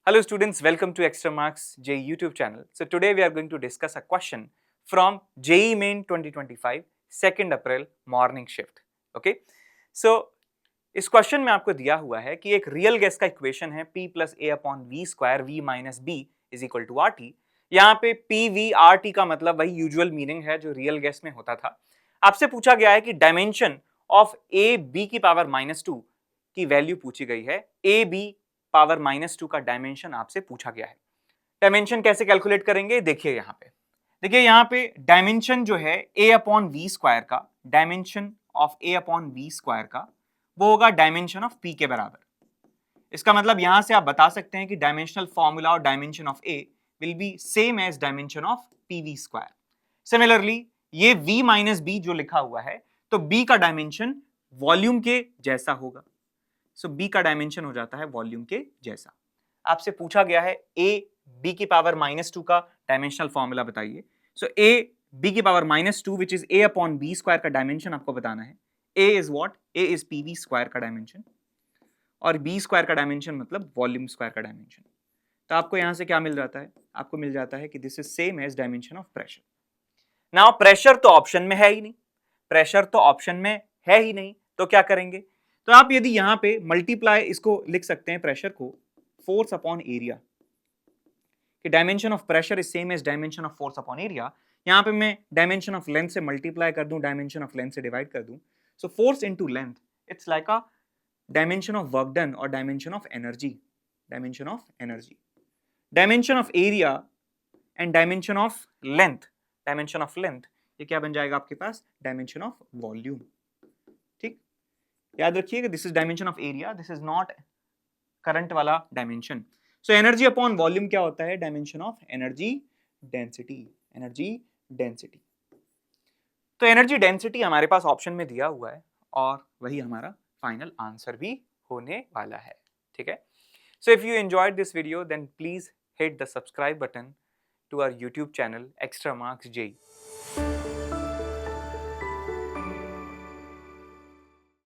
Hello students, welcome to Extra Marks J YouTube channel. So today we are going to discuss a question from JEE Main 2025 2nd April morning shift. Okay? So इस question में आपको दिया हुआ है कि एक real gas का equation है P plus a upon v square v minus b is equal to R T. यहाँ पे पी वी आर टी का मतलब वही यूजुअल मीनिंग है जो रियल गैस में होता था। आपसे पूछा गया है कि डायमेंशन ऑफ ए बी की पावर -2 की वैल्यू पूछी गई है। ए बी पावर -2 का डायमेंशन आपसे पूछा गया है। डायमेंशन कैसे कैलकुलेट करेंगे देखिए यहाँ पे। देखिए यहाँ पे डायमेंशन जो है ए अपॉन वी स्क्वायर का, dimension of a upon v square का वो होगा डायमेंशन ऑफ पी के बराबर। इसका मतलब यहां से आप बता सकते हैं कि डायमेंशनल फॉर्मूला और dimension of a will be same as dimension of P V square. Similarly ये v माइनस बी जो लिखा हुआ है तो b का डायमेंशन वॉल्यूम के जैसा होगा। सो b का डायमेंशन हो जाता है वॉल्यूम के जैसा। आपसे पूछा गया है a b की पावर -2 का डायमेंशनल फॉर्मूला बताइए। सो a b की power -2 which is a upon b square का डायमेंशन आपको बताना है। a is what? a is pv square का डायमेंशन और b स्क्वायर का डायमेंशन मतलब वॉल्यूम स्क्वायर का डायमेंशन। तो आपको यहां से क्या मिल जाता है? आपको मिल जाता है कि this is same as dimension of pressure. Now pressure तो ऑप्शन में है ही नहीं, प्रेशर तो ऑप्शन में है ही नहीं, तो क्या करेंगे? तो आप यदि यहां पे मल्टीप्लाई इसको लिख सकते हैं प्रेशर को फोर्स अपॉन एरिया, कि dimension of pressure is same as dimension of force upon area. यहां पे मैं डायमेंशन ऑफ लेंथ से मल्टीप्लाई कर दूं, डायमेंशन ऑफ लेंथ से डिवाइड कर दूं। So force into length it's like a dimension of work done और dimension of energy, dimension of energy. Dimension of area and dimension of length, dimension of length ये क्या बन जाएगा आपके पास? Dimension of volume. ठीक, याद रखिएगा this is dimension of area, this is not current वाला dimension. So energy upon volume क्या होता है? Dimension of energy density, energy density. तो एनर्जी डेंसिटी हमारे पास ऑप्शन में दिया हुआ है और वही हमारा फाइनल आंसर भी होने वाला है। ठीक है, so if you enjoyed this video then please hit the subscribe button to our YouTube channel Extra Marks JEE.